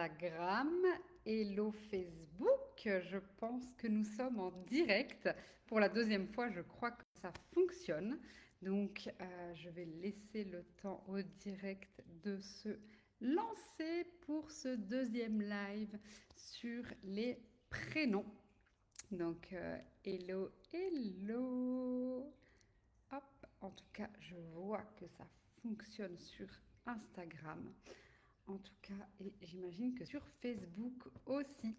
Instagram, hello Facebook. Je pense que nous sommes en direct. Pour la deuxième fois, je crois que ça fonctionne. Donc, je vais laisser le temps au direct de se lancer pour ce deuxième live sur les prénoms. Donc, hello, hello. Hop, en tout cas, je vois que ça fonctionne sur Instagram. En tout cas, et j'imagine que sur Facebook aussi.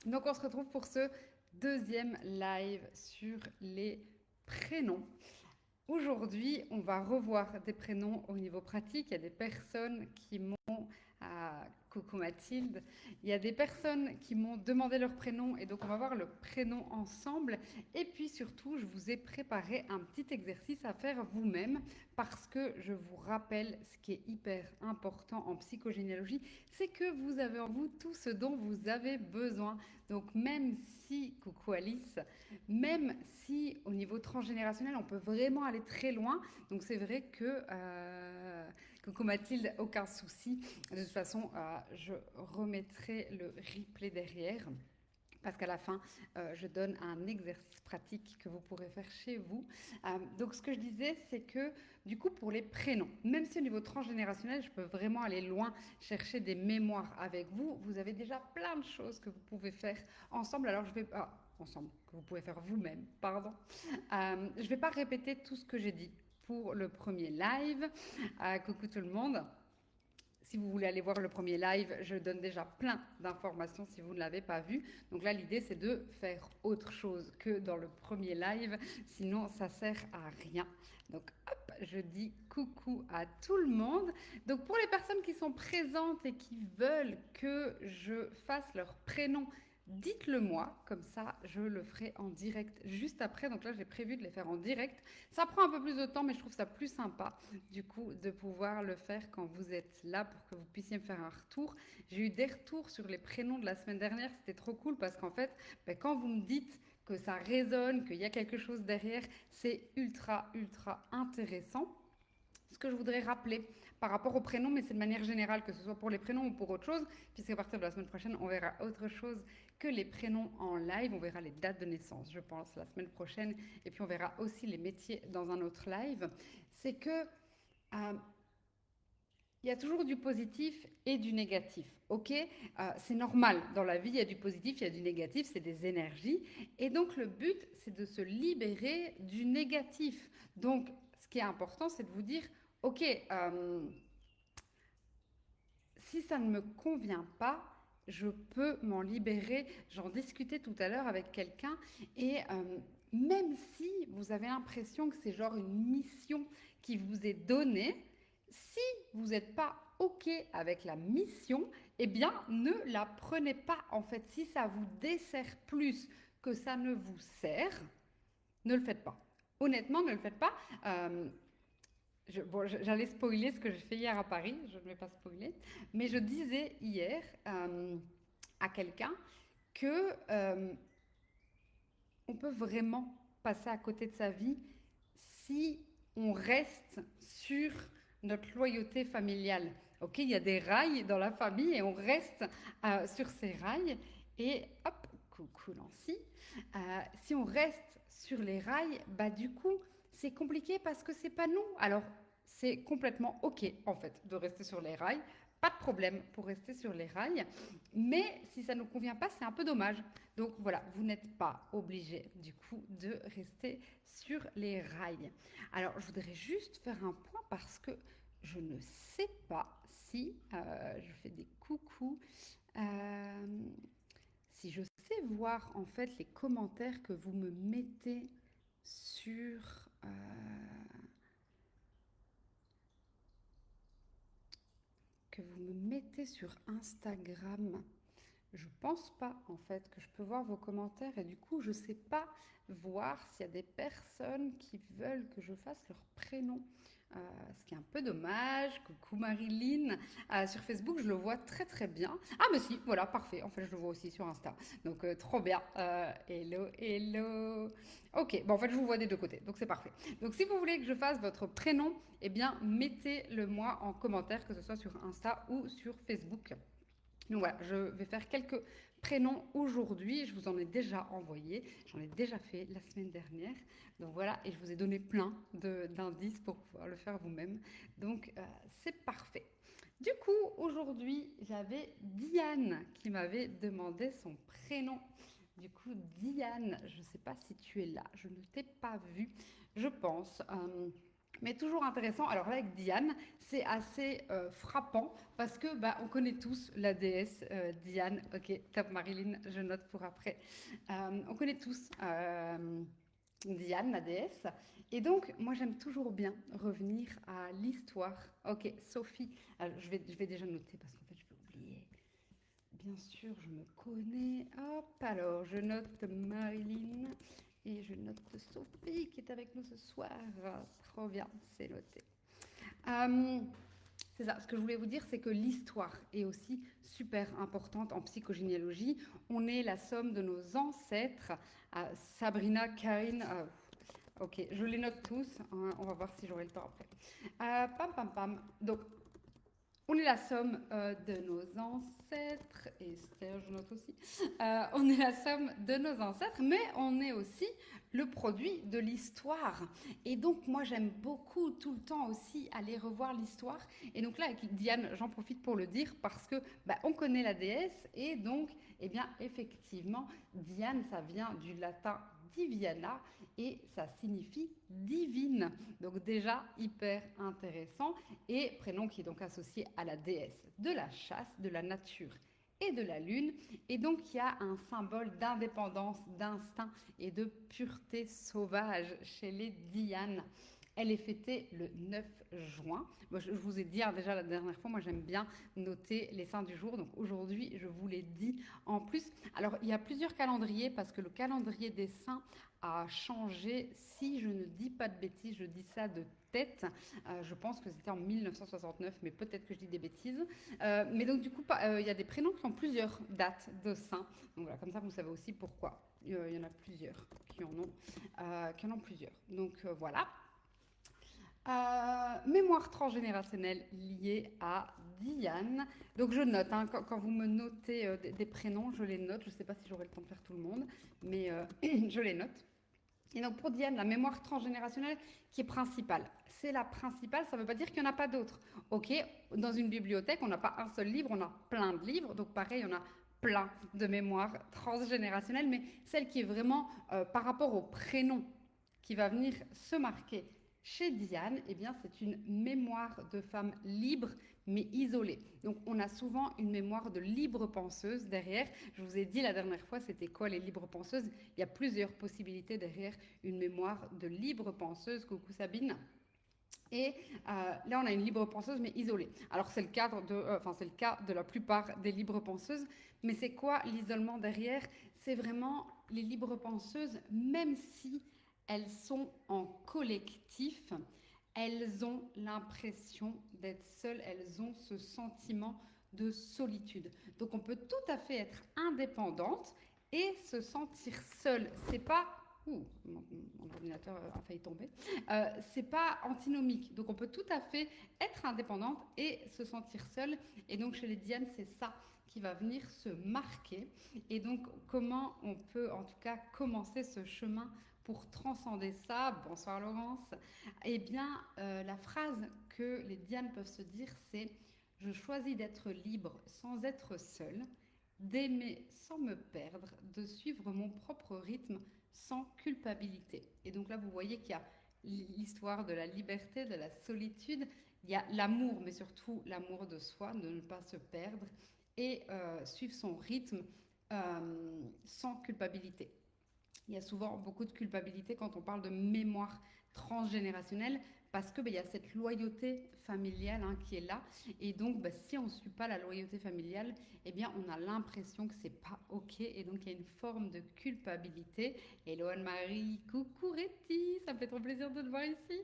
Donc, on se retrouve pour ce deuxième live sur les prénoms. Aujourd'hui, on va revoir des prénoms au niveau pratique. Il y a des personnes qui m'ont... coucou Mathilde. Il y a des personnes qui m'ont demandé leur prénom et donc on va voir le prénom ensemble. Et puis surtout, je vous ai préparé un petit exercice à faire vous-même parce que je vous rappelle ce qui est hyper important en psychogénéalogie, c'est que vous avez en vous tout ce dont vous avez besoin. Donc même si, coucou Alice, même si au niveau transgénérationnel, on peut vraiment aller très loin. Donc c'est vrai que, coucou Mathilde, aucun souci. De toute façon, je remettrai le replay derrière. Parce qu'à la fin, je donne un exercice pratique que vous pourrez faire chez vous. Donc, ce que je disais, c'est que, du coup, pour les prénoms, même si au niveau transgénérationnel, je peux vraiment aller loin, chercher des mémoires avec vous, vous avez déjà plein de choses que vous pouvez faire ensemble. Alors, je vais... ensemble, que vous pouvez faire vous-même, pardon. Je ne vais pas répéter tout ce que j'ai dit pour le premier live. Coucou tout le monde. Si vous voulez aller voir le premier live, je donne déjà plein d'informations si vous ne l'avez pas vu. Donc là, l'idée, c'est de faire autre chose que dans le premier live. Sinon, ça sert à rien. Donc, hop, je dis coucou à tout le monde. Donc, pour les personnes qui sont présentes et qui veulent que je fasse leur prénom, dites-le moi, comme ça je le ferai en direct juste après. Donc là j'ai prévu de les faire en direct. Ça prend un peu plus de temps mais je trouve ça plus sympa du coup de pouvoir le faire quand vous êtes là pour que vous puissiez me faire un retour. J'ai eu des retours sur les prénoms de la semaine dernière, c'était trop cool parce qu'en fait quand vous me dites que ça résonne, qu'il y a quelque chose derrière, c'est ultra intéressant. Ce que je voudrais rappeler par rapport aux prénoms, mais c'est de manière générale, que ce soit pour les prénoms ou pour autre chose, puisqu'à partir de la semaine prochaine, on verra autre chose que les prénoms en live. On verra les dates de naissance, je pense, la semaine prochaine. Et puis on verra aussi les métiers dans un autre live. C'est que il y a toujours du positif et du négatif, ok. C'est normal, dans la vie, il y a du positif, il y a du négatif, c'est des énergies. Et donc, le but, c'est de se libérer du négatif. Donc, ce qui est important, c'est de vous dire, ok, si ça ne me convient pas, je peux m'en libérer. J'en discutais tout à l'heure avec quelqu'un et même si vous avez l'impression que c'est genre une mission qui vous est donnée, si vous n'êtes pas OK avec la mission, eh bien, ne la prenez pas. En fait, si ça vous dessert plus que ça ne vous sert, ne le faites pas. Honnêtement, ne le faites pas. J'allais spoiler ce que j'ai fait hier à Paris, je ne vais pas spoiler, mais je disais hier à quelqu'un que on peut vraiment passer à côté de sa vie si on reste sur notre loyauté familiale. Ok, il y a des rails dans la famille et on reste sur ces rails et hop, coucou Nancy. Si on reste sur les rails, bah du coup c'est compliqué parce que c'est pas nous. Alors c'est complètement ok en fait de rester sur les rails. Pas de problème pour rester sur les rails, mais si ça ne nous convient pas, c'est un peu dommage. Donc voilà, vous n'êtes pas obligé du coup de rester sur les rails. Alors je voudrais juste faire un point parce que je ne sais pas si je fais des coucous, euh, si je sais voir en fait les commentaires que vous me mettez sur Instagram. Je pense pas en fait que je peux voir vos commentaires et du coup je sais pas voir s'il y a des personnes qui veulent que je fasse leur prénom. Ce qui est un peu dommage. Coucou Marilyn. Sur Facebook je le vois très bien. Ah mais si, voilà, parfait. En fait je le vois aussi sur Insta. Donc trop bien. Hello, hello. Ok, bon en fait je vous vois des deux côtés. Donc c'est parfait. Donc si vous voulez que je fasse votre prénom, eh bien mettez-le moi en commentaire, que ce soit sur Insta ou sur Facebook. Donc voilà, je vais faire quelques prénoms aujourd'hui. Je vous en ai déjà envoyé. J'en ai déjà fait la semaine dernière. Donc voilà, et je vous ai donné plein d'indices pour pouvoir le faire vous-même. Donc c'est parfait. Du coup, aujourd'hui, j'avais Diane qui m'avait demandé son prénom. Du coup, Diane, je ne sais pas si tu es là. Je ne t'ai pas vue, je pense. Mais toujours intéressant. Alors là, avec Diane, c'est assez frappant parce que bah, on connaît tous la déesse Diane. Ok, top Marilyn, je note pour après. On connaît tous Diane, la déesse. Et donc, moi, j'aime toujours bien revenir à l'histoire. Ok, Sophie. Alors, je vais déjà noter parce qu'en fait, je vais oublier. Bien sûr, je me connais. Hop, alors, je note Marilyn et je note Sophie qui est avec nous ce soir. Trop bien, c'est noté. Euh, c'est ça, ce que je voulais vous dire, c'est que l'histoire est aussi super importante en psychogénéalogie. On est la somme de nos ancêtres. Sabrina, Karine, ok, je les note tous, hein, on va voir si j'aurai le temps après. Pam, pam, pam. Donc, on est la somme de nos ancêtres, et Esther, je note aussi. On est la somme de nos ancêtres, mais on est aussi le produit de l'histoire. Et donc, moi, j'aime beaucoup tout le temps aussi aller revoir l'histoire. Et donc là, avec Diane, j'en profite pour le dire parce que bah, on connaît la déesse, et donc, eh bien, effectivement, Diane, ça vient du latin Diviana, et ça signifie divine. Donc déjà, hyper intéressant et prénom qui est donc associé à la déesse de la chasse, de la nature et de la lune. Et donc, il y a un symbole d'indépendance, d'instinct et de pureté sauvage chez les Dianes. Elle est fêtée le 9 juin. Moi, je vous ai dit déjà la dernière fois, moi j'aime bien noter les saints du jour. Donc aujourd'hui, je vous l'ai dit en plus. Alors, il y a plusieurs calendriers parce que le calendrier des saints a changé. Si je ne dis pas de bêtises, je dis ça de tête. Je pense que c'était en 1969, mais peut-être que je dis des bêtises. Mais donc, du coup, il y a des prénoms qui ont plusieurs dates de saints. Donc voilà, comme ça, vous savez aussi pourquoi. Il y en a plusieurs qui en ont plusieurs. Donc voilà. Mémoire transgénérationnelle liée à Diane. Donc je note, hein, quand vous me notez des prénoms, je les note. Je ne sais pas si j'aurai le temps de faire tout le monde, mais je les note. Et donc pour Diane, la mémoire transgénérationnelle qui est principale. C'est la principale, ça ne veut pas dire qu'il n'y en a pas d'autres. Ok, dans une bibliothèque, on n'a pas un seul livre, on a plein de livres. Donc pareil, on a plein de mémoires transgénérationnelles, mais celle qui est vraiment par rapport au prénom qui va venir se marquer chez Diane, eh bien, c'est une mémoire de femme libre mais isolée. Donc, on a souvent une mémoire de libre penseuse derrière. Je vous ai dit la dernière fois, c'était quoi les libres penseuses? Il y a plusieurs possibilités derrière une mémoire de libre penseuse. Coucou Sabine. Et là, on a une libre penseuse, mais isolée. Alors, c'est le c'est le cas de la plupart des libres penseuses. Mais c'est quoi l'isolement derrière? C'est vraiment les libres penseuses, même si elles sont en collectif, elles ont l'impression d'être seules, elles ont ce sentiment de solitude. Donc, on peut tout à fait être indépendante et se sentir seule. C'est pas mon ordinateur a failli tomber. C'est pas antinomique. Donc on peut tout à fait être indépendante et se sentir seule. Et donc chez les Dianes, c'est ça qui va venir se marquer. Et donc comment on peut en tout cas commencer ce chemin pour transcender ça? Bonsoir Laurence. Eh bien, la phrase que les Dianes peuvent se dire, c'est je choisis d'être libre sans être seule, d'aimer sans me perdre, de suivre mon propre rythme sans culpabilité. Et donc là, vous voyez qu'il y a l'histoire de la liberté, de la solitude, il y a l'amour, mais surtout l'amour de soi, de ne pas se perdre et suivre son rythme sans culpabilité. Il y a souvent beaucoup de culpabilité quand on parle de mémoire transgénérationnelle parce que il y a cette loyauté familiale qui est là et donc si on ne suit pas la loyauté familiale, eh bien on a l'impression que c'est pas ok et donc il y a une forme de culpabilité. Hello Anne-Marie, coucou Réti, ça me fait trop plaisir de te voir ici.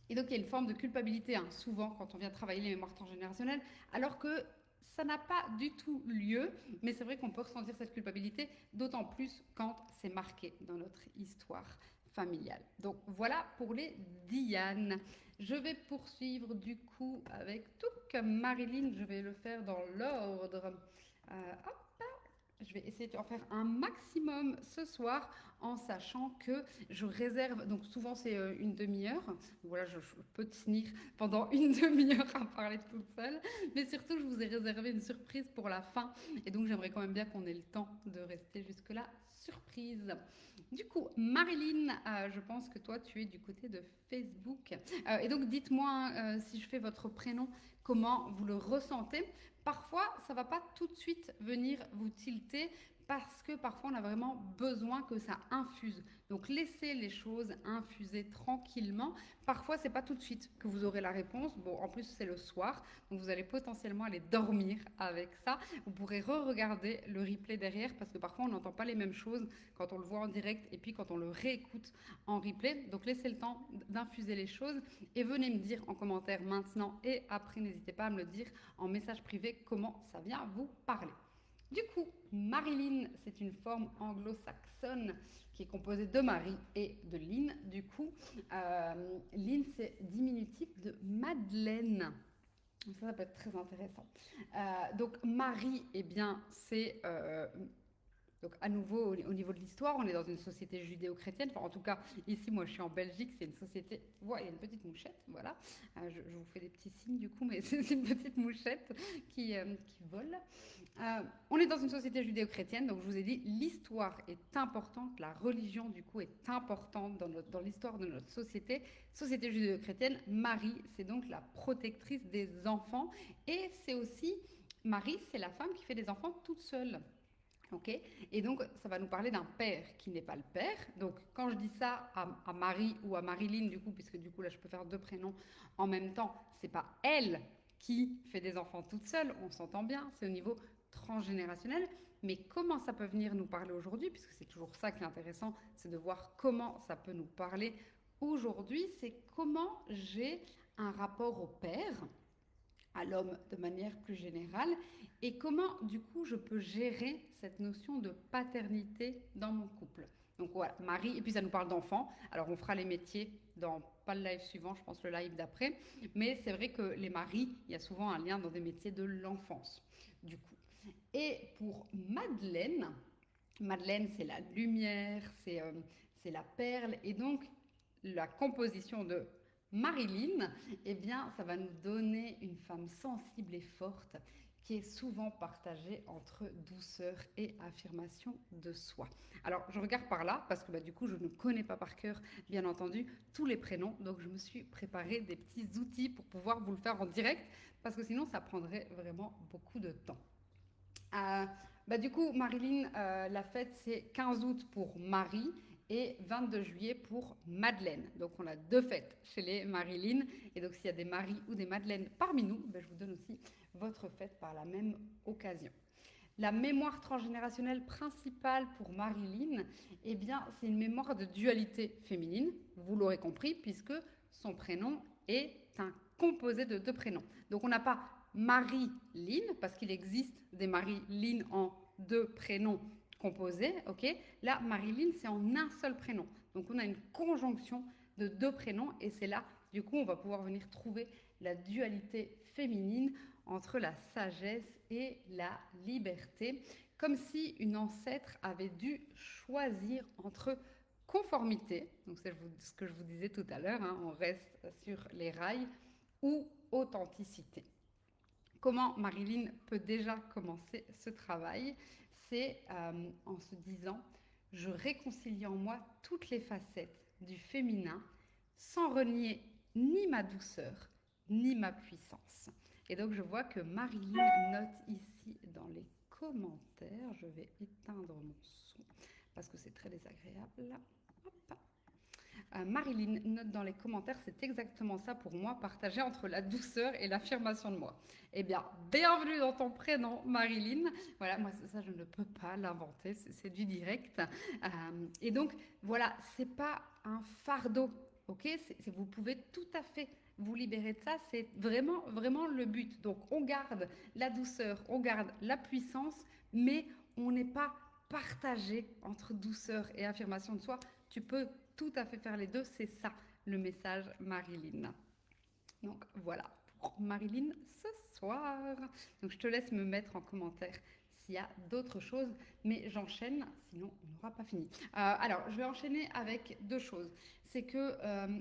Et donc il y a une forme de culpabilité souvent quand on vient travailler les mémoires transgénérationnelles alors que ça n'a pas du tout lieu, mais c'est vrai qu'on peut ressentir cette culpabilité, d'autant plus quand c'est marqué dans notre histoire familial. Donc voilà pour les Diane. Je vais poursuivre du coup avec Touk. Marilyn, je vais le faire dans l'ordre. Hop, je vais essayer d'en faire un maximum ce soir en sachant que je réserve, donc souvent c'est une demi-heure, voilà, je peux tenir pendant une demi-heure à parler toute seule, mais surtout je vous ai réservé une surprise pour la fin et donc j'aimerais quand même bien qu'on ait le temps de rester jusque-là. Surprise. Du coup, Marilyn, je pense que toi tu es du côté de Facebook. Et donc dites-moi si je fais votre prénom, comment vous le ressentez. Parfois, ça ne va pas tout de suite venir vous tilter parce que parfois on a vraiment besoin que ça infuse. Donc laissez les choses infuser tranquillement. Parfois c'est pas tout de suite que vous aurez la réponse. Bon, en plus c'est le soir, donc vous allez potentiellement aller dormir avec ça. Vous pourrez re-regarder le replay derrière parce que parfois on n'entend pas les mêmes choses quand on le voit en direct et puis quand on le réécoute en replay. Donc laissez le temps d'infuser les choses et venez me dire en commentaire maintenant et après n'hésitez pas à me le dire en message privé comment ça vient vous parler. Du coup, Marilyn, c'est une forme anglo-saxonne qui est composée de Marie et de Lynn. Du coup, Lynn, c'est diminutif de Madeleine. Ça peut être très intéressant. Donc, Marie, eh bien, c'est... donc à nouveau, au niveau de l'histoire, on est dans une société judéo-chrétienne. Enfin, en tout cas, ici, moi, je suis en Belgique, c'est une société... Voilà, il y a une petite mouchette, voilà. Je vous fais des petits signes, du coup, mais c'est une petite mouchette qui vole. On est dans une société judéo-chrétienne, donc je vous ai dit, l'histoire est importante, la religion, du coup, est importante dans l'histoire de notre société. Société judéo-chrétienne, Marie, c'est donc la protectrice des enfants. Et c'est aussi... Marie, c'est la femme qui fait des enfants toute seule. Okay. Et donc, ça va nous parler d'un père qui n'est pas le père. Donc, quand je dis ça à Marie ou à Marilyn, du coup, puisque du coup, là, je peux faire deux prénoms en même temps, c'est pas elle qui fait des enfants toute seule, on s'entend bien, c'est au niveau transgénérationnel. Mais comment ça peut venir nous parler aujourd'hui, puisque c'est toujours ça qui est intéressant, c'est de voir comment ça peut nous parler aujourd'hui, c'est comment j'ai un rapport au père, à l'homme de manière plus générale, et comment du coup je peux gérer cette notion de paternité dans mon couple. Donc voilà, Marie, et puis ça nous parle d'enfants. Alors on fera les métiers dans pas le live suivant, je pense le live d'après, mais c'est vrai que les maris, il y a souvent un lien dans des métiers de l'enfance, du coup. Et pour Madeleine, Madeleine c'est la lumière, c'est la perle, et donc la composition de Marilyn, eh bien, ça va nous donner une femme sensible et forte qui est souvent partagée entre douceur et affirmation de soi. Alors, je regarde par là parce que du coup, je ne connais pas par cœur, bien entendu, tous les prénoms. Donc, je me suis préparé des petits outils pour pouvoir vous le faire en direct parce que sinon, ça prendrait vraiment beaucoup de temps. Du coup, Marilyn, la fête, c'est 15 août pour Marie et 22 juillet pour Madeleine. Donc, on a deux fêtes chez les Marilyn. Et donc, s'il y a des Marie ou des Madeleine parmi nous, je vous donne aussi votre fête par la même occasion. La mémoire transgénérationnelle principale pour Marilyn, eh bien, c'est une mémoire de dualité féminine, vous l'aurez compris, puisque son prénom est un composé de deux prénoms. Donc, on n'a pas Marie-Lynn, parce qu'il existe des Marie-Lynn en deux prénoms composés, ok. Là, Marilyn, c'est en un seul prénom. Donc, on a une conjonction de deux prénoms et c'est là, du coup, on va pouvoir venir trouver la dualité féminine entre la sagesse et la liberté, comme si une ancêtre avait dû choisir entre conformité, donc c'est ce que je vous disais tout à l'heure, hein, on reste sur les rails, ou authenticité. Comment Marilyn peut déjà commencer ce travail? C'est en se disant, je réconcilie en moi toutes les facettes du féminin sans renier ni ma douceur, ni ma puissance. Et donc je vois que Marilyn note ici dans les commentaires, je vais éteindre mon son parce que c'est très désagréable. Hop. Marilyn note dans les commentaires, c'est exactement ça pour moi, partager entre la douceur et l'affirmation de moi. Eh bien, bienvenue dans ton prénom, Marilyn. Voilà, moi, ça, je ne peux pas l'inventer, c'est du direct. Et donc, voilà, c'est pas un fardeau, ok? Vous pouvez tout à fait vous libérer de ça, c'est vraiment, vraiment le but. Donc, on garde la douceur, on garde la puissance, mais on n'est pas partagé entre douceur et affirmation de soi. Tu peux tout à fait faire les deux. C'est ça le message Marilyn. Donc voilà pour Marilyn ce soir. Donc je te laisse me mettre en commentaire s'il y a d'autres choses, mais j'enchaîne, sinon on n'aura pas fini. Alors je vais enchaîner avec deux choses. C'est que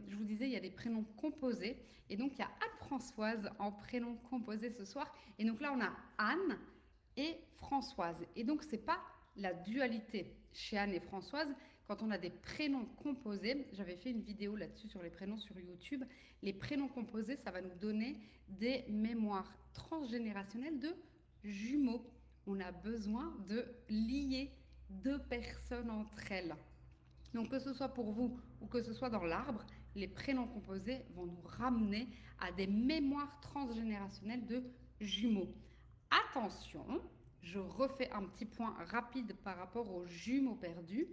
je vous disais, il y a des prénoms composés, et donc il y a Anne-Françoise en prénom composé ce soir. Et donc là on a Anne et Françoise. Et donc c'est pas la dualité chez Anne et Françoise. Quand on a des prénoms composés, j'avais fait une vidéo là-dessus sur les prénoms sur YouTube. Les prénoms composés, ça va nous donner des mémoires transgénérationnelles de jumeaux. On a besoin de lier deux personnes entre elles. Donc que ce soit pour vous ou que ce soit dans l'arbre, les prénoms composés vont nous ramener à des mémoires transgénérationnelles de jumeaux. Attention, je refais un petit point rapide par rapport aux jumeaux perdus.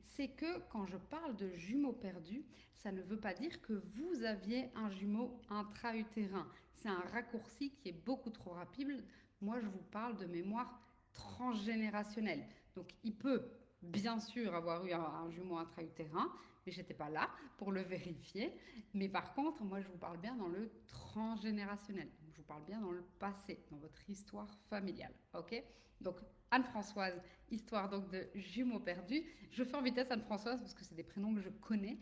C'est que quand je parle de jumeaux perdus, ça ne veut pas dire que vous aviez un jumeau intra-utérin. C'est un raccourci qui est beaucoup trop rapide. Moi, je vous parle de mémoire transgénérationnelle. Donc, il peut bien sûr avoir eu un jumeau intra-utérin, mais j'étais pas là pour le vérifier. Mais par contre, moi, je vous parle bien dans le transgénérationnel. Je vous parle bien dans le passé, dans votre histoire familiale. Ok? Donc, Anne-Françoise, histoire donc de jumeaux perdus. Je fais en vitesse Anne-Françoise parce que c'est des prénoms que je connais.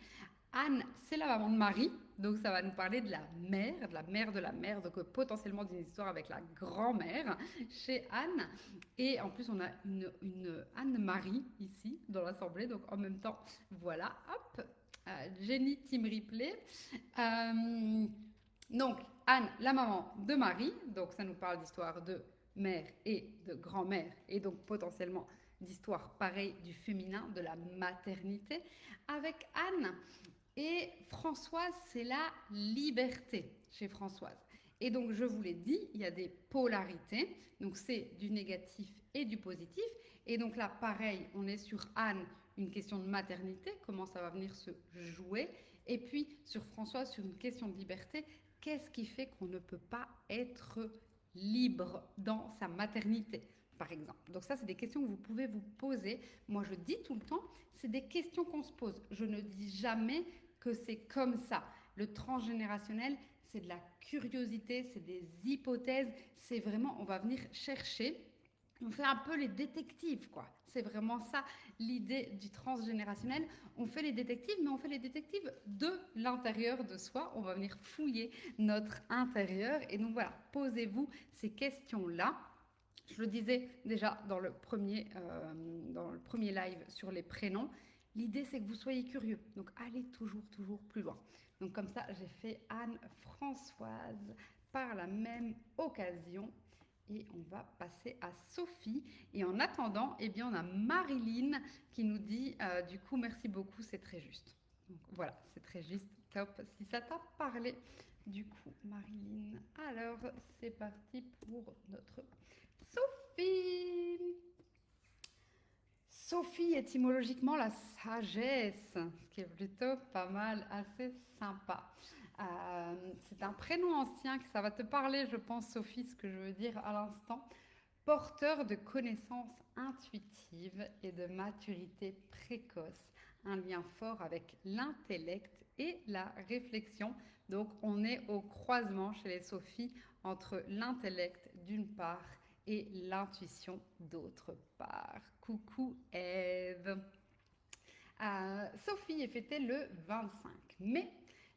Anne, c'est la maman de Marie, donc ça va nous parler de la mère de la mère, donc potentiellement d'une histoire avec la grand-mère chez Anne. Et en plus, on a une Anne-Marie ici dans l'assemblée, donc en même temps, voilà, hop, Jenny Team Replay. Donc, Anne, la maman de Marie, donc ça nous parle d'histoire de mère et de grand-mère, et donc potentiellement d'histoire pareille du féminin, de la maternité, avec Anne. Et Françoise, c'est la liberté chez Françoise. Et donc, je vous l'ai dit, il y a des polarités. Donc, c'est du négatif et du positif. Et donc là, pareil, on est sur Anne, une question de maternité, comment ça va venir se jouer. Et puis, sur Françoise, sur une question de liberté, qu'est-ce qui fait qu'on ne peut pas être libre dans sa maternité, par exemple. Donc ça, c'est des questions que vous pouvez vous poser. Moi, je dis tout le temps, c'est des questions qu'on se pose. Je ne dis jamais que c'est comme ça. Le transgénérationnel, c'est de la curiosité, c'est des hypothèses, c'est vraiment, on va venir chercher, on fait un peu les détectives, quoi. C'est vraiment ça l'idée du transgénérationnel. On fait les détectives, mais on fait les détectives de l'intérieur de soi. On va venir fouiller notre intérieur. Et donc voilà, posez-vous ces questions-là. Je le disais déjà dans le premier live sur les prénoms. L'idée, c'est que vous soyez curieux. Donc, allez toujours plus loin. Donc, comme ça, j'ai fait Anne-Françoise par la même occasion. Et on va passer à Sophie. Et en attendant, eh bien, on a Marilyn qui nous dit, du coup, merci beaucoup, c'est très juste. Donc, voilà, c'est très juste, top. Si ça t'a parlé, du coup, Marilyn. Alors, c'est parti pour notre Sophie. Sophie, étymologiquement, la sagesse, ce qui est plutôt pas mal, assez sympa. C'est un prénom ancien, que ça va te parler, je pense, Sophie, ce que je veux dire à l'instant. Porteur de connaissances intuitives et de maturité précoce. Un lien fort avec l'intellect et la réflexion. Donc, on est au croisement chez les Sophies entre l'intellect d'une part et l'intuition d'autre part. Coucou Ève. Sophie est fêtée le 25 mai.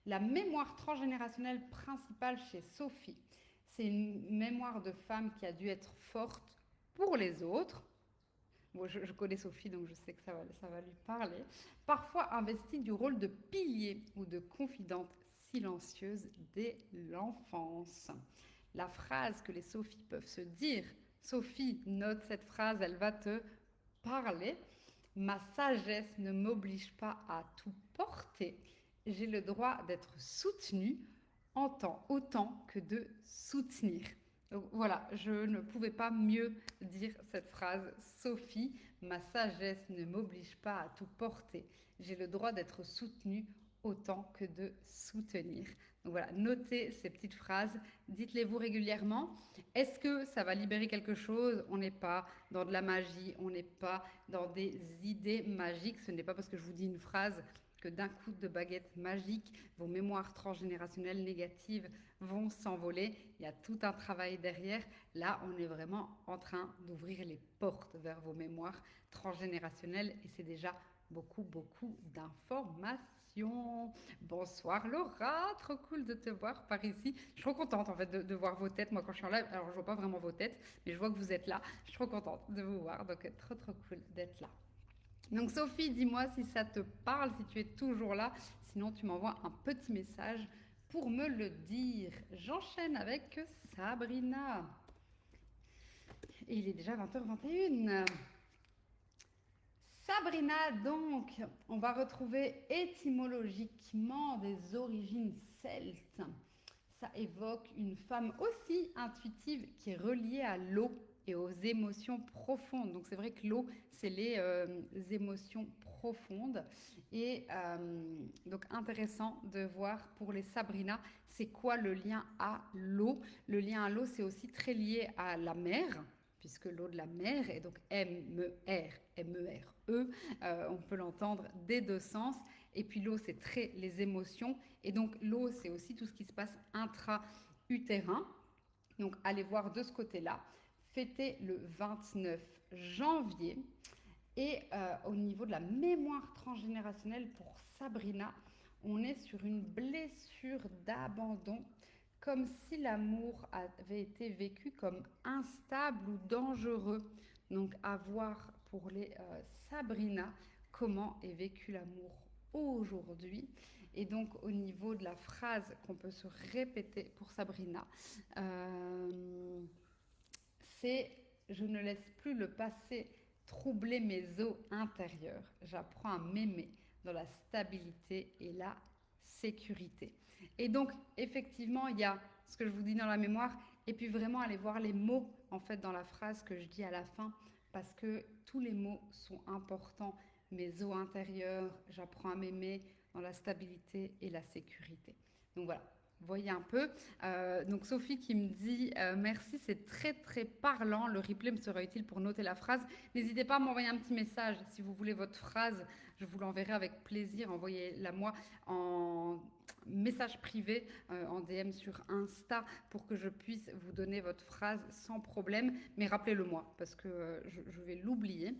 La mémoire transgénérationnelle principale chez Sophie, c'est une mémoire de femme qui a dû être forte pour les autres. Bon, je connais Sophie, donc je sais que ça va lui parler. Parfois investie du rôle de pilier ou de confidente silencieuse dès l'enfance. La phrase que les Sophies peuvent se dire, Sophie, note cette phrase, elle va te parler. Ma sagesse ne m'oblige pas à tout porter. J'ai le droit d'être soutenue autant que de soutenir. Donc voilà, je ne pouvais pas mieux dire cette phrase. Sophie, ma sagesse ne m'oblige pas à tout porter. J'ai le droit d'être soutenue autant que de soutenir. Donc voilà, notez ces petites phrases, dites-les-vous régulièrement. Est-ce que ça va libérer quelque chose? On n'est pas dans de la magie, on n'est pas dans des idées magiques. Ce n'est pas parce que je vous dis une phrase que d'un coup de baguette magique, vos mémoires transgénérationnelles négatives vont s'envoler. Il y a tout un travail derrière. Là, on est vraiment en train d'ouvrir les portes vers vos mémoires transgénérationnelles et c'est déjà beaucoup, beaucoup d'informations. Bonsoir Laura, trop cool de te voir par ici. Je suis trop contente en fait de voir vos têtes. Moi quand je suis en live, alors je vois pas vraiment vos têtes, mais je vois que vous êtes là. Je suis trop contente de vous voir, donc trop trop cool d'être là. Donc Sophie, dis-moi si ça te parle, si tu es toujours là. Sinon, tu m'envoies un petit message pour me le dire. J'enchaîne avec Sabrina. Et il est déjà 20h21. Sabrina, donc, on va retrouver étymologiquement des origines celtes. Ça évoque une femme aussi intuitive qui est reliée à l'eau et aux émotions profondes. Donc c'est vrai que l'eau, c'est les émotions profondes. Et donc intéressant de voir pour les Sabrina, c'est quoi le lien à l'eau. Le lien à l'eau, c'est aussi très lié à la mer, puisque l'eau de la mer est donc M-E-R, M-E-R-E. On peut l'entendre des deux sens. Et puis l'eau, c'est très les émotions. Et donc l'eau, c'est aussi tout ce qui se passe intra-utérin. Donc allez voir de ce côté-là. Fêtez le 29 janvier. Et au niveau de la mémoire transgénérationnelle pour Sabrina, on est sur une blessure d'abandon, comme si l'amour avait été vécu comme instable ou dangereux. Donc à voir pour les Sabrina, comment est vécu l'amour aujourd'hui. Et donc au niveau de la phrase qu'on peut se répéter pour Sabrina, c'est « Je ne laisse plus le passé troubler mes eaux intérieures. J'apprends à m'aimer dans la stabilité et la sécurité. » Et donc, effectivement, il y a ce que je vous dis dans la mémoire, et puis vraiment aller voir les mots, en fait, dans la phrase que je dis à la fin, parce que tous les mots sont importants. Mes eaux intérieures, j'apprends à m'aimer dans la stabilité et la sécurité. Donc voilà, voyez un peu. Donc Sophie qui me dit merci, c'est très très parlant. Le replay me sera utile pour noter la phrase. N'hésitez pas à m'envoyer un petit message si vous voulez votre phrase. Je vous l'enverrai avec plaisir. Envoyez-la moi en message privé, en DM sur Insta pour que je puisse vous donner votre phrase sans problème. Mais rappelez-le moi parce que je vais l'oublier.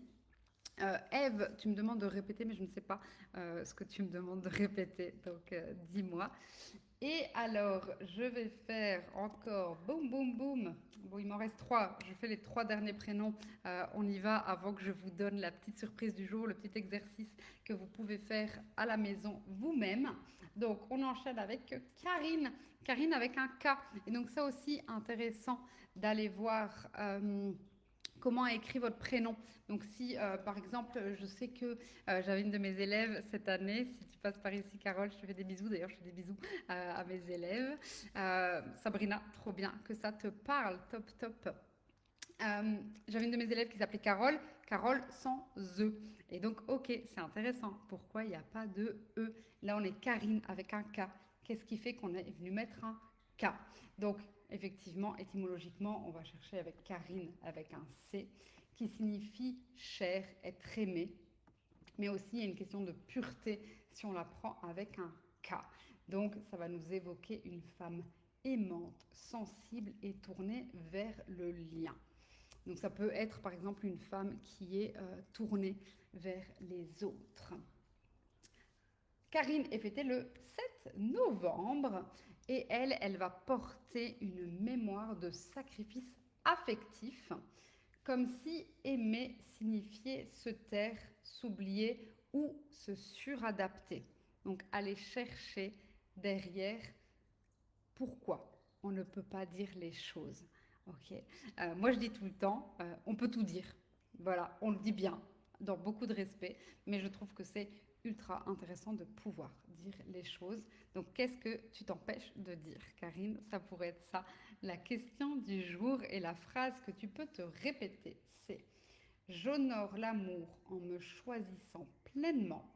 Eve, tu me demandes de répéter, mais je ne sais pas ce que tu me demandes de répéter, donc dis-moi. Et alors, je vais faire encore boum, boum, boum. Bon, il m'en reste 3. Je fais les 3 derniers prénoms. On y va avant que je vous donne la petite surprise du jour, le petit exercice que vous pouvez faire à la maison vous-même. Donc, on enchaîne avec Karine. Karine avec un K. Et donc, ça aussi, intéressant d'aller voir comment est écrit votre prénom. Donc si, par exemple, je sais que j'avais une de mes élèves cette année, si tu passes par ici, Carole, je te fais des bisous, d'ailleurs je fais des bisous à mes élèves. Sabrina, trop bien que ça te parle, top, top. J'avais une de mes élèves qui s'appelait Carole, Carole sans E. Et donc, ok, c'est intéressant. Pourquoi il n'y a pas de E? Là, on est Karine avec un K. Qu'est-ce qui fait qu'on est venu mettre un K? Donc, effectivement, étymologiquement, on va chercher avec Karine, avec un C, qui signifie cher, être aimé. Mais aussi, il y a une question de pureté si on la prend avec un K. Donc, ça va nous évoquer une femme aimante, sensible et tournée vers le lien. Donc, ça peut être, par exemple, une femme qui est tournée vers les autres. Karine est fêtée le 7 novembre et elle va porter une mémoire de sacrifice affectif, comme si aimer signifiait se taire, s'oublier ou se suradapter. Donc aller chercher derrière pourquoi on ne peut pas dire les choses. Okay. Moi je dis tout le temps, on peut tout dire. Voilà, on le dit bien, dans beaucoup de respect, mais je trouve que c'est ultra intéressant de pouvoir dire les choses. Donc, qu'est-ce que tu t'empêches de dire, Karine? Ça pourrait être ça, la question du jour. Et la phrase que tu peux te répéter, c'est « J'honore l'amour en me choisissant pleinement,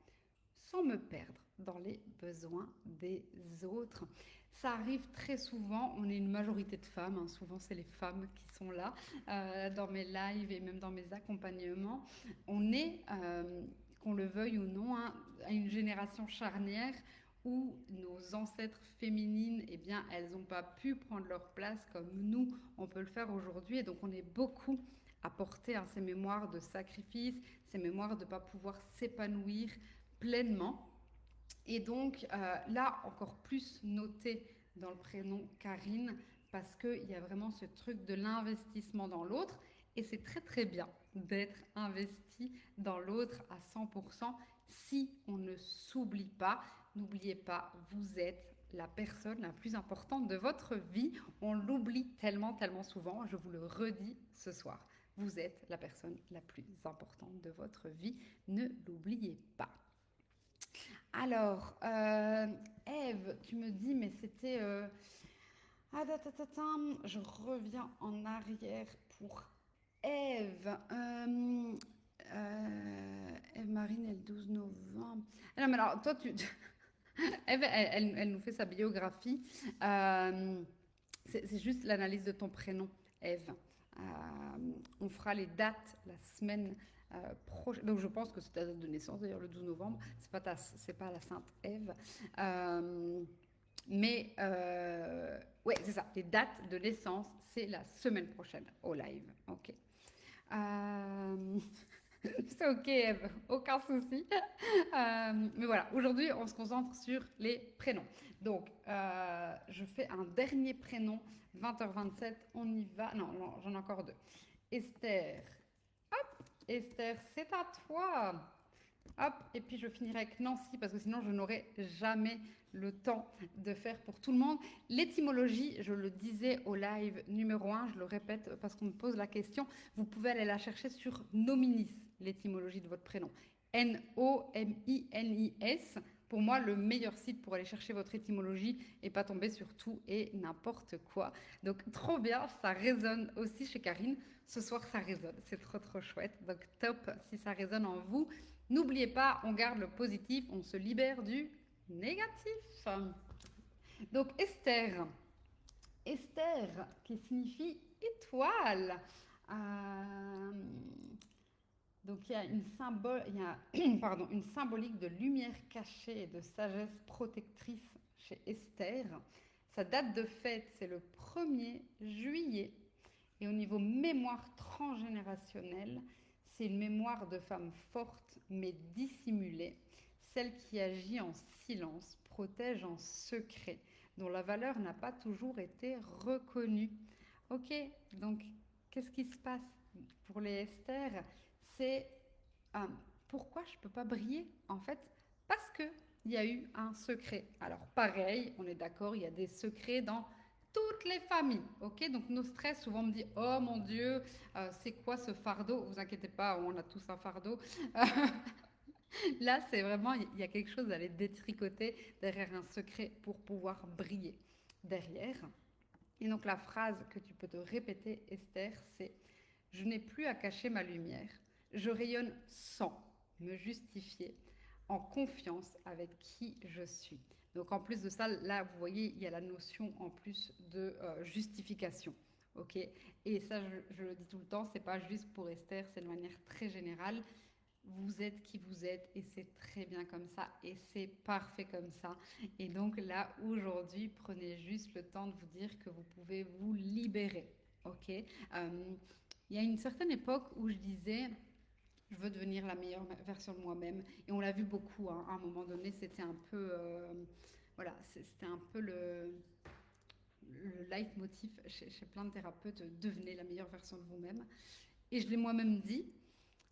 sans me perdre dans les besoins des autres ». Ça arrive très souvent, on est une majorité de femmes, hein, souvent c'est les femmes qui sont là dans mes lives et même dans mes accompagnements. On est qu'on le veuille ou non, hein, à une génération charnière où nos ancêtres féminines, eh bien, elles n'ont pas pu prendre leur place comme nous, on peut le faire aujourd'hui. Et donc, on est beaucoup à porter ces mémoires de sacrifice, ces mémoires de ne pas pouvoir s'épanouir pleinement. Et donc, là, encore plus noté dans le prénom Karine, parce qu'il y a vraiment ce truc de l'investissement dans l'autre. Et c'est très très bien d'être investi dans l'autre à 100% si on ne s'oublie pas. N'oubliez pas, vous êtes la personne la plus importante de votre vie. On l'oublie tellement, tellement souvent. Je vous le redis ce soir. Vous êtes la personne la plus importante de votre vie. Ne l'oubliez pas. Alors, Ève, tu me dis, mais c'était... je reviens en arrière pour Ève. Ève Marine est le 12 novembre. Ah non, mais alors, toi, Ève, elle nous fait sa biographie. C'est juste l'analyse de ton prénom, Ève. On fera les dates la semaine prochaine. Donc je pense que c'est ta date de naissance, d'ailleurs, le 12 novembre. C'est pas la Sainte Ève. Ouais, c'est ça. Les dates de naissance, c'est la semaine prochaine au live. Ok. C'est ok, Eve, aucun souci. Mais voilà, aujourd'hui, on se concentre sur les prénoms. Donc, je fais un dernier prénom, 20h27, on y va. Non, non, j'en ai encore deux. Esther. Hop, Esther, c'est à toi. Hop, et puis je finirai avec Nancy, parce que sinon je n'aurai jamais le temps de faire pour tout le monde. L'étymologie, je le disais au live numéro 1, je le répète parce qu'on me pose la question, vous pouvez aller la chercher sur Nominis, l'étymologie de votre prénom. Nominis. Pour moi, le meilleur site pour aller chercher votre étymologie et pas tomber sur tout et n'importe quoi. Donc, trop bien, ça résonne aussi chez Karine. Ce soir, ça résonne, c'est trop, trop chouette. Donc, top si ça résonne en vous. N'oubliez pas, on garde le positif, on se libère du négatif. Donc, Esther. Esther, qui signifie étoile. Donc il y a une symbolique de lumière cachée et de sagesse protectrice chez Esther. Sa date de fête, c'est le 1er juillet. Et au niveau mémoire transgénérationnelle, c'est une mémoire de femme forte mais dissimulée, celle qui agit en silence, protège en secret, dont la valeur n'a pas toujours été reconnue. Ok, donc qu'est-ce qui se passe pour les Esther? C'est pourquoi je ne peux pas briller? En fait, parce qu'il y a eu un secret. Alors pareil, on est d'accord, il y a des secrets dans toutes les familles, ok? Donc nos stress, souvent on me dit, oh mon Dieu, c'est quoi ce fardeau? Vous inquiétez pas, on a tous un fardeau. Là, c'est vraiment, il y a quelque chose à aller détricoter derrière un secret pour pouvoir briller derrière. Et donc la phrase que tu peux te répéter, Esther, c'est « Je n'ai plus à cacher ma lumière. Je rayonne sans me justifier, en confiance avec qui je suis. » Donc en plus de ça, là, vous voyez, il y a la notion en plus de justification. Ok. Et ça, je le dis tout le temps, c'est pas juste pour Esther, c'est de manière très générale. Vous êtes qui vous êtes et c'est très bien comme ça et c'est parfait comme ça. Et donc là, aujourd'hui, prenez juste le temps de vous dire que vous pouvez vous libérer. Ok. Il y a une certaine époque où je disais, je veux devenir la meilleure version de moi-même. Et on l'a vu beaucoup, hein. À un moment donné, c'était un peu, voilà, c'était un peu le leitmotiv chez plein de thérapeutes, devenez la meilleure version de vous-même. Et je l'ai moi-même dit.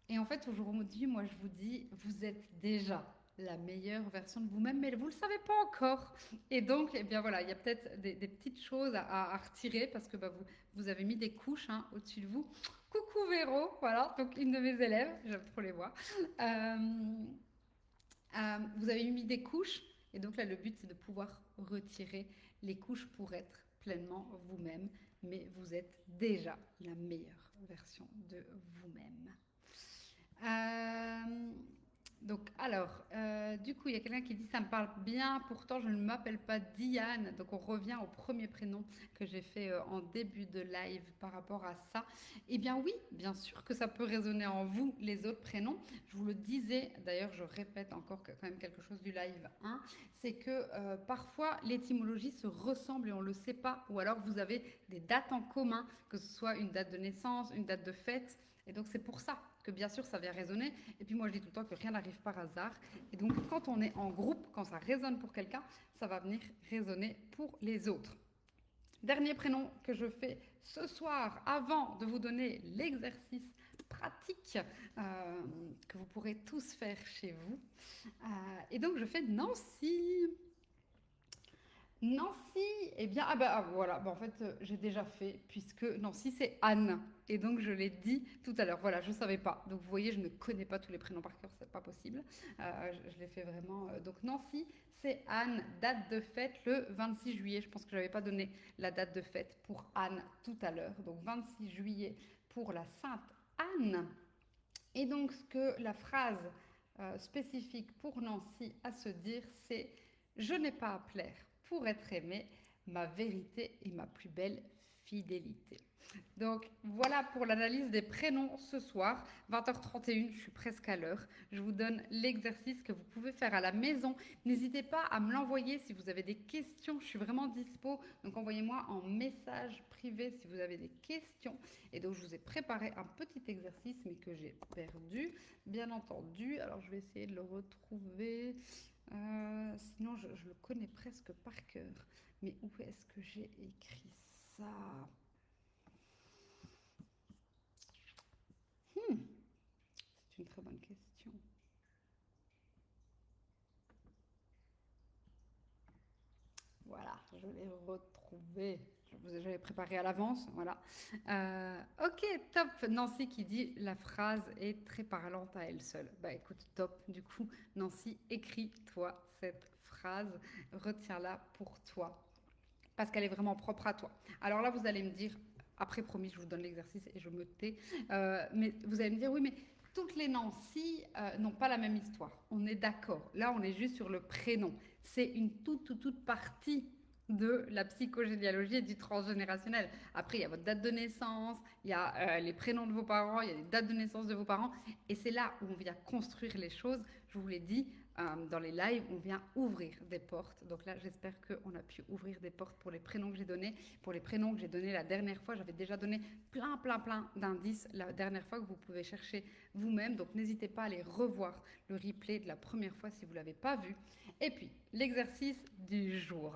Et en fait, aujourd'hui, moi, je vous dis, vous êtes déjà la meilleure version de vous-même, mais vous ne le savez pas encore. Et donc, eh bien voilà, il y a peut-être des petites choses à retirer parce que bah, vous avez mis des couches au-dessus de vous. Coucou Véro, voilà, donc une de mes élèves, j'aime trop les voir. Vous avez mis des couches, et donc là, le but, c'est de pouvoir retirer les couches pour être pleinement vous-même, mais vous êtes déjà la meilleure version de vous-même. Donc, alors, du coup, il y a quelqu'un qui dit ça me parle bien, pourtant je ne m'appelle pas Diane. Donc, on revient au premier prénom que j'ai fait en début de live par rapport à ça. Eh bien, oui, bien sûr que ça peut résonner en vous, les autres prénoms. Je vous le disais, d'ailleurs, je répète encore quand même quelque chose du live 1, c'est que parfois l'étymologie se ressemble et on ne le sait pas, ou alors vous avez des dates en commun, que ce soit une date de naissance, une date de fête. Et donc, c'est pour ça que bien sûr ça vient résonner. Et puis moi je dis tout le temps que rien n'arrive par hasard. Et donc quand on est en groupe, quand ça résonne pour quelqu'un, ça va venir résonner pour les autres. Dernier prénom que je fais ce soir avant de vous donner l'exercice pratique que vous pourrez tous faire chez vous. Et donc je fais Nancy. Nancy, eh bien, voilà, en fait, j'ai déjà fait, puisque Nancy, c'est Anne. Et donc, je l'ai dit tout à l'heure. Voilà, je ne savais pas. Donc, vous voyez, je ne connais pas tous les prénoms par cœur, c'est pas possible. Je l'ai fait vraiment. Donc, Nancy, c'est Anne. Date de fête le 26 juillet. Je pense que je n'avais pas donné la date de fête pour Anne tout à l'heure. Donc, 26 juillet pour la Sainte Anne. Et donc, ce que la phrase spécifique pour Nancy à se dire, c'est je n'ai pas à plaire pour être aimée, ma vérité est ma plus belle fidélité. Donc voilà pour l'analyse des prénoms ce soir, 20h31, je suis presque à l'heure. Je vous donne l'exercice que vous pouvez faire à la maison. N'hésitez pas à me l'envoyer si vous avez des questions, je suis vraiment dispo. Donc envoyez-moi en message privé si vous avez des questions. Et donc je vous ai préparé un petit exercice mais que j'ai perdu, bien entendu. Alors je vais essayer de le retrouver. Sinon, je le connais presque par cœur. Mais où est-ce que j'ai écrit ça? C'est une très bonne question. Voilà, je l'ai retrouvé. J'avais préparé à l'avance, voilà. Ok, top. Nancy qui dit la phrase est très parlante à elle seule. Bah écoute, top. Du coup, Nancy, écris-toi cette phrase, retiens-la pour toi, parce qu'elle est vraiment propre à toi. Alors là, vous allez me dire, après promis, je vous donne l'exercice et je me tais, mais vous allez me dire, oui, mais toutes les Nancy n'ont pas la même histoire. On est d'accord. Là, on est juste sur le prénom. C'est une toute partie de la psychogénéalogie et du transgénérationnel. Après, il y a votre date de naissance, il y a les prénoms de vos parents, il y a les dates de naissance de vos parents, et c'est là où on vient construire les choses. Je vous l'ai dit, dans les lives, on vient ouvrir des portes. Donc là, j'espère qu'on a pu ouvrir des portes pour les prénoms que j'ai donnés. Pour les prénoms que j'ai donnés la dernière fois, j'avais déjà donné plein d'indices la dernière fois que vous pouvez chercher vous-même. Donc n'hésitez pas à aller revoir le replay de la première fois si vous ne l'avez pas vu. Et puis, l'exercice du jour.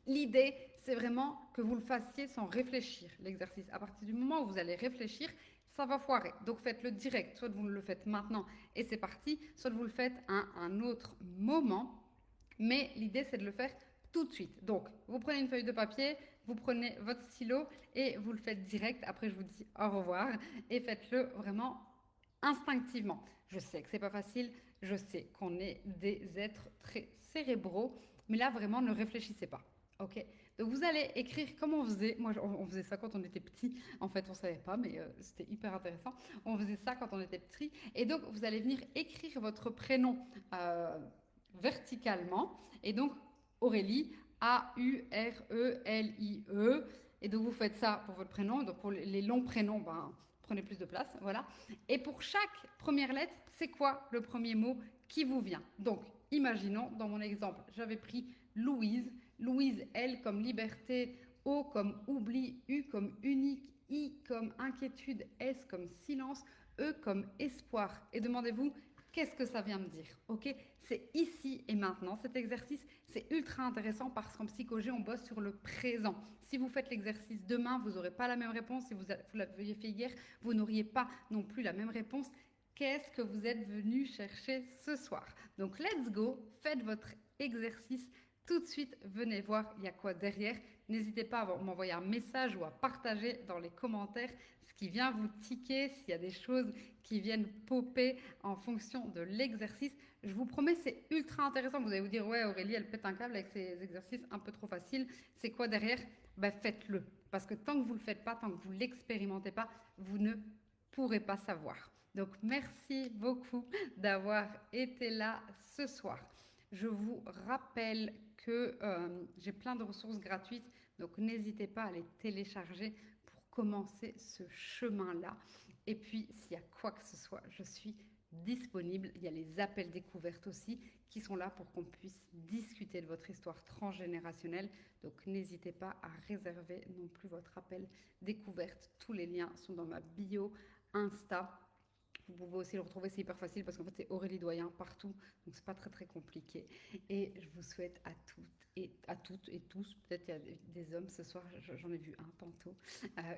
L'idée, c'est vraiment que vous le fassiez sans réfléchir, l'exercice. À partir du moment où vous allez réfléchir, ça va foirer. Donc faites-le direct. Soit vous le faites maintenant et c'est parti, soit vous le faites à un autre moment. Mais l'idée, c'est de le faire tout de suite. Donc, vous prenez une feuille de papier, vous prenez votre stylo et vous le faites direct. Après, je vous dis au revoir et faites-le vraiment instinctivement. Je sais que c'est pas facile, je sais qu'on est des êtres très cérébraux, mais là, vraiment, ne réfléchissez pas. Ok, donc vous allez écrire comme on faisait. Moi, on faisait ça quand on était petit. En fait, on savait pas, mais c'était hyper intéressant. On faisait ça quand on était petit. Et donc, vous allez venir écrire votre prénom verticalement. Et donc, Aurélie, A-U-R-E-L-I-E. Et donc, vous faites ça pour votre prénom. Donc, pour les longs prénoms, ben, prenez plus de place. Voilà. Et pour chaque première lettre, c'est quoi le premier mot qui vous vient? Donc, imaginons, dans mon exemple, j'avais pris Louise. Louise, L comme liberté, O comme oubli, U comme unique, I comme inquiétude, S comme silence, E comme espoir. Et demandez-vous, qu'est-ce que ça vient me dire? Ok, c'est ici et maintenant. Cet exercice, c'est ultra intéressant parce qu'en psychologie, on bosse sur le présent. Si vous faites l'exercice demain, vous n'aurez pas la même réponse. Si vous l'aviez fait hier, vous n'auriez pas non plus la même réponse. Qu'est-ce que vous êtes venu chercher ce soir? Donc, let's go, faites votre exercice tout de suite, venez voir il y a quoi derrière. N'hésitez pas à m'envoyer un message ou à partager dans les commentaires ce qui vient vous tiquer, s'il y a des choses qui viennent popper en fonction de l'exercice. Je vous promets, c'est ultra intéressant. Vous allez vous dire, ouais, Aurélie, elle pète un câble avec ces exercices un peu trop faciles. C'est quoi derrière? Ben, faites-le. Parce que tant que vous ne le faites pas, tant que vous ne l'expérimentez pas, vous ne pourrez pas savoir. Donc, merci beaucoup d'avoir été là ce soir. Je vous rappelle que j'ai plein de ressources gratuites, donc n'hésitez pas à les télécharger pour commencer ce chemin-là. Et puis, s'il y a quoi que ce soit, je suis disponible. Il y a les appels découvertes aussi qui sont là pour qu'on puisse discuter de votre histoire transgénérationnelle. Donc, n'hésitez pas à réserver non plus votre appel découverte. Tous les liens sont dans ma bio Insta. Vous pouvez aussi le retrouver, c'est hyper facile parce qu'en fait c'est Aurélie Doyen partout, donc c'est pas très compliqué. Et je vous souhaite à toutes et tous, peut-être il y a des hommes ce soir, j'en ai vu un tantôt,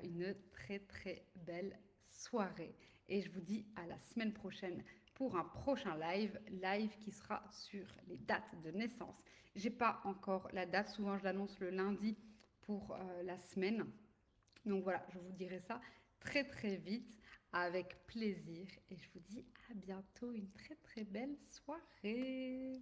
une très belle soirée. Et je vous dis à la semaine prochaine pour un prochain live qui sera sur les dates de naissance. J'ai pas encore la date, souvent je l'annonce le lundi pour la semaine. Donc voilà, je vous dirai ça très vite avec plaisir et je vous dis à bientôt, une très belle soirée.